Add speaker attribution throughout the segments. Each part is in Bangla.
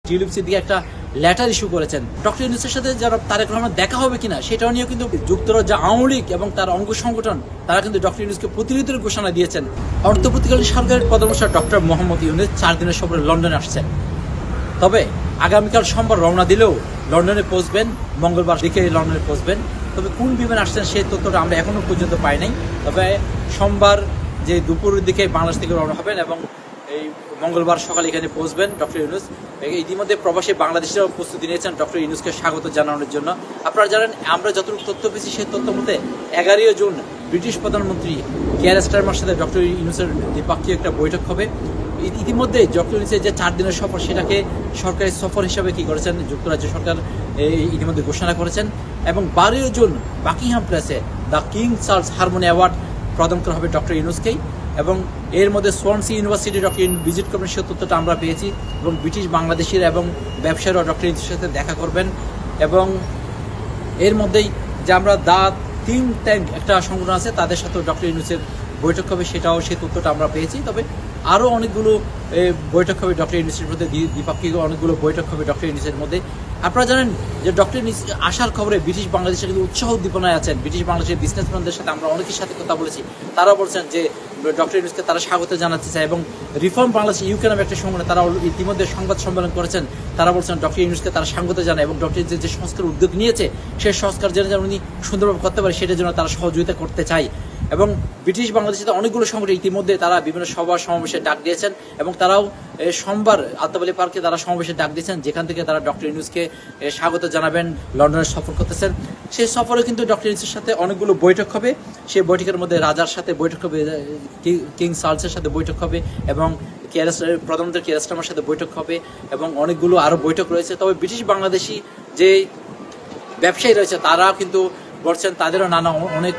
Speaker 1: টিউলিপ সিদ্দিকী একটা লেটার ইস্যু করেছেন ডক্টর ইউনূসের সাথে যারা তারেক রহমান দেখা হবে কিনা সেটাও নিয়ে কিন্তু যুক্তরাজ্য আওয়ামী লীগ এবং তার অঙ্গ সংগঠন তারা কিন্তু ডক্টর ইউনূসকে প্রতিনিধিত্বের ঘোষণা দিয়েছেন। অন্তর্বর্তীকালীন সরকারের প্রধানমন্ত্রী ডক্টর মোহাম্মদ ইউনূস 4 দিনের সফরে লন্ডনে আসছেন। তবে আগামীকাল সোমবার রওনা দিলেও লন্ডনে পৌঁছবেন, মঙ্গলবার দিকে লন্ডনে পৌঁছবেন। তবে কোন বিমানে আসছেন সেই তথ্যটা আমরা এখনো পর্যন্ত পাই নাই। তবে সোমবার যে দুপুরের দিকে বাংলাদেশ থেকে রওনা হবেন এবং এই মঙ্গলবার সকালে এখানে পৌঁছবেন ডক্টর ইউনূস। ইতিমধ্যে প্রবাসী বাংলাদেশিরাও প্রস্তুতি নিয়েছেন ডক্টর ইউনূসকে স্বাগত জানানোর জন্য। আপনারা জানেন, আমরা যতটুকু তথ্য পেয়েছি সেই তথ্য মতে 11 জুন ব্রিটিশ প্রধানমন্ত্রী কিয়ার স্টারমার সাথে ডক্টর ইউনূসের দ্বিপাক্ষিক একটা বৈঠক হবে। ইতিমধ্যে ডক্টর ইউনূসের যে 4 দিনের সফর সেটাকে সরকারি সফর হিসাবে কি করেছেন যুক্তরাজ্য সরকার ইতিমধ্যে ঘোষণা করেছেন। এবং 12 জুন বাকিংহাম প্লেসে the king Charles harmony award প্রদান করা হবে ডক্টর ইউনূসকেই। এবং এর মধ্যে Swansea university doctor Yunus visit করবেন, সে তথ্যটা আমরা পেয়েছি। এবং ব্রিটিশ বাংলাদেশিরা এবং ব্যবসায়ীরা ডক্টর ইউনূসের সাথে দেখা করবেন। এবং এর মধ্যেই যে আমরা দ্য থিঙ্ক ট্যাঙ্ক একটা সংগঠন আছে তাদের সাথেও ডক্টর ইউনূসের বৈঠক হবে, সেটাও সেই তথ্যটা আমরা পেয়েছি। তবে আরও অনেকগুলো বৈঠক হবে ডক্টর ইউনূসের মধ্যে, দ্বিপাক্ষিক অনেকগুলো বৈঠক হবে ডক্টর ইউনূসের মধ্যে। আপনারা জানেন যে ডক্টর ইউনূস আসার খবরে ব্রিটিশ বাংলাদেশের কিন্তু উৎসাহ উদ্দীপনায় আছেন। ব্রিটিশ বাংলাদেশের বিজনেসম্যানদের সাথে আমরা অনেকের সাথে কথা বলেছি, তারা বলছেন যে ডক্টর ইউনূসকে তারা স্বাগত জানাতে চায়। এবং রিফর্ম বাংলাদেশ ইউকে নামে একটা সংগঠন, তারা ইতিমধ্যে সংবাদ সম্মেলন করেছেন, তারা বলছেন ডক্টর ইউনূসকে তারা স্বাগত জানায় এবং ডক্টর যে সংস্কার উদ্যোগ নিয়েছে সেই সংস্কার যেন উনি সুন্দরভাবে করতে পারে সেটার জন্য তারা সহযোগিতা করতে চায়। এবং ব্রিটিশ বাংলাদেশে অনেকগুলো সংগঠন ইতিমধ্যে তারা বিভিন্ন সভা সমাবেশে ডাক দিয়েছেন এবং তারাও সোমবার আত্মাবালি পার্কে তারা সমাবেশে ডাক দিয়েছেন, যেখান থেকে তারা ডক্টর ইউনূসকে স্বাগত জানাবেন, লন্ডনে সফর করতেছেন। সেই সফরে কিন্তু ডক্টর ইউনূসের সাথে অনেকগুলো বৈঠক হবে। সেই বৈঠকের মধ্যে রাজার সাথে বৈঠক হবে, কিং চার্লসের সাথে বৈঠক হবে এবং প্রধানমন্ত্রী কিয়ার স্টারমারের সাথে বৈঠক হবে এবং অনেকগুলো আরও বৈঠক রয়েছে। তবে ব্রিটিশ বাংলাদেশি যে ব্যবসায়ী রয়েছে তারা কিন্তু বলছেন তাদেরও নানা অনেক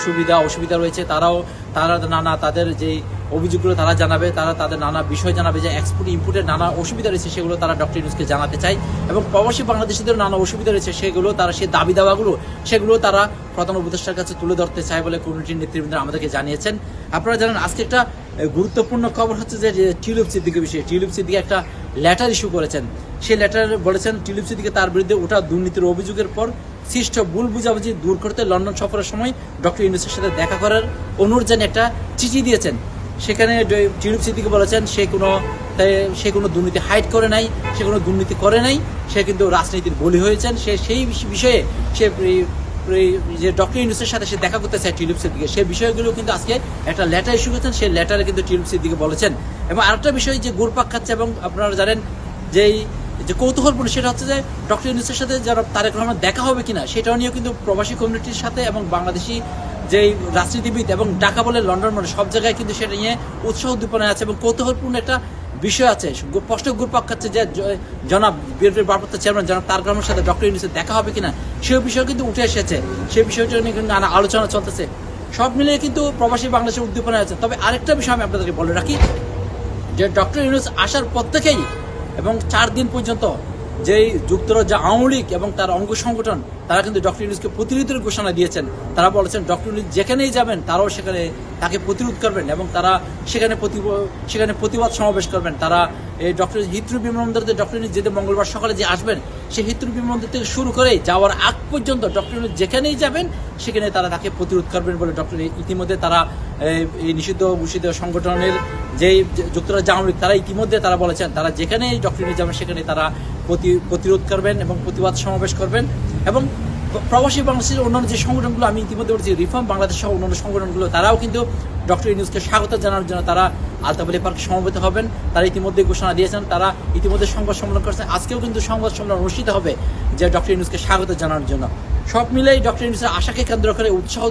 Speaker 1: সুবিধা অসুবিধা রয়েছে, তারা নানা তাদের যে অভিযোগগুলো তারা জানাবে, তারা তাদের নানা বিষয় জানাবে, যে এক্সপোর্ট ইম্পোর্টের নানা অসুবিধা রয়েছে সেগুলো তারা ডক্টর ইউনূসকে জানাতে চায়। এবং প্রবাসী বাংলাদেশিদের নানা অসুবিধা রয়েছে সেগুলো তারা, সেই দাবি দাওয়াগুলো সেগুলো তারা প্রধান উপদেষ্টার কাছে তুলে ধরতে চায় বলে কমিটির নেতৃবৃন্দ আমাদেরকে জানিয়েছেন। আপনারা জানেন, আজকে একটা গুরুত্বপূর্ণ খবর হচ্ছে যে টিউলিপ সিদ্দিকীর বিষয়ে। টিউলিপ সিদ্দিকী একটা লেটার ইস্যু করেছেন। সেই লেটার বলেছেন টিউলিপ সিদ্দিকী তার বিরুদ্ধে ওঠা দুর্নীতির অভিযোগের পর সৃষ্ট ভুল বুঝাবুঝি দূর করতে লন্ডন সফরের সময় ডক্টর ইউনূসের সাথে দেখা করার অনুরোধ জানিয়ে একটা চিঠি দিয়েছেন। সেখানে টিউলিপ সিদ্দিকী বলেছেন সে কোনো দুর্নীতি হাইড করে নাই, সে কোনো দুর্নীতি করে নাই, সে কিন্তু রাজনীতির বলি হয়েছেন। সেই বিষয়ে সে যে ডক্টর ইউনূসের সাথে সে দেখা করতে চায় টিউলিপ সিদ্দিকী, সেই বিষয়গুলো কিন্তু আজকে একটা লেটার ইস্যু করেছেন। সেই লেটারে কিন্তু টিউলিপ সিদ্দিকী বলেছেন। এবং আরেকটা বিষয় যে ঘুরপাক খাচ্ছে এবং আপনারা জানেন যে কৌতূহলপূর্ণ, সেটা হচ্ছে যে ডক্টর ইউনূসের সাথে যারা তারেক রহমান দেখা হবে কিনা সেটাও নিয়েও কিন্তু প্রবাসী কমিউনিটির সাথে এবং বাংলাদেশি যে রাজনীতিবিদ এবং ঢাকা বলে লন্ডন মানে সব জায়গায় কিন্তু সেটা নিয়ে উৎসাহ উদ্দীপনায় আছে এবং কৌতূহলপূর্ণ একটা বিষয় আছে। স্পষ্ট ঘুরপাক খাচ্ছে যে জনাব বিএনপির ভারপ্রাপ্ত চেয়ারম্যান জনাব তারেক রহমানের সাথে ডক্টর ইউনূসের দেখা হবে কিনা সেই বিষয় কিন্তু উঠে এসেছে। সেই বিষয়টা নিয়ে কিন্তু নানা আলোচনা চলতেছে। সব মিলিয়ে কিন্তু প্রবাসী বাংলাদেশের উদ্দীপনায় আছে। তবে আরেকটা বিষয় আমি আপনাদেরকে বলে রাখি, যে ডক্টর ইউনূস আসার পর থেকেই এবং 4 দিন পর্যন্ত যেই যুক্তরাজ্য আওয়ামী লীগ এবং তার অঙ্গ সংগঠন তারা কিন্তু ডক্টর ইউনূসকে প্রতিনিধিত্বের ঘোষণা দিয়েছেন। তারা বলেছেন ডক্টর ইউনূস যেখানেই যাবেন তারাও সেখানে তাকে প্রতিরোধ করবেন এবং তারা সেখানে প্রতিবাদ সমাবেশ করবেন। তারা এই ডক্টর হিথ্রো বিমানবন্দরতে ডক্টর ইউনূস যেতে মঙ্গলবার সকালে যে আসবেন সেই হিথ্রো বিমানবন্দর থেকে শুরু করে যাওয়ার আগ পর্যন্ত ডক্টর ইউনূস যেখানেই যাবেন সেখানে তারা তাকে প্রতিরোধ করবেন বলে ডক্টর ইতিমধ্যে তারা এই নিষিদ্ধ ঘোষিত সংগঠনের যেই যুক্তরাজ্য আওয়ামী লীগ তারা ইতিমধ্যে তারা বলেছেন তারা যেখানেই ডক্টর ইউনূস যাবেন সেখানে তারা প্রতিরোধ করবেন এবং প্রতিবাদ সমাবেশ করবেন। এবং প্রবাসী বাংলাদেশের অন্যান্য যে সংগঠনগুলো আমি ইতিমধ্যে বলছি, রিফর্ম বাংলাদেশ সহ অন্যান্য সংগঠনগুলো তারাও কিন্তু ডক্টর ইউনূসকে স্বাগত জানানোর জন্য তারা আলতাবালি পার্কে সমবেত হবেন। তারা ইতিমধ্যে ঘোষণা দিয়েছেন, তারা ইতিমধ্যে সংবাদ সম্মেলন করেছেন। আজকেও কিন্তু সংবাদ সম্মেলন অনুষ্ঠিত হবে যে ডক্টর ইউনূসকে স্বাগত জানানোর জন্য। সব মিলেই ডক্টর ইউনূসের আশাকে কেন্দ্র করে উৎসাহ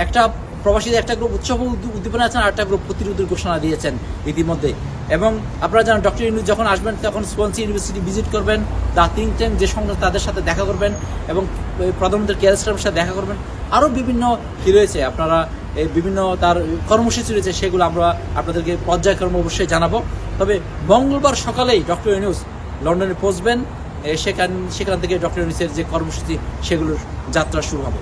Speaker 1: একটা প্রবাসীদের একটা গ্রুপ উৎসব উদ্দীপনা আছেন আর একটা গ্রুপ প্রতিরোধের ঘোষণা দিয়েছেন ইতিমধ্যে। এবং আপনারা জানেন ডক্টর ইউনূস যখন আসবেন তখন সোয়ানসি ইউনিভার্সিটি ভিজিট করবেন, দ্য থিঙ্ক ট্যাঙ্ক যে সংগঠন তাদের সাথে দেখা করবেন এবং প্রধানমন্ত্রী কিয়ার স্টারমারের সাথে দেখা করবেন। আরও বিভিন্ন কী রয়েছে আপনারা বিভিন্ন তার কর্মসূচি রয়েছে, সেগুলো আমরা আপনাদেরকে পর্যায়ক্রমে অবশ্যই জানাবো। তবে মঙ্গলবার সকালেই ডক্টর ইউনূস লন্ডনে পৌঁছবেন, সেখান থেকে ডক্টর ইউনূসের যে কর্মসূচি সেগুলোর যাত্রা শুরু হবে।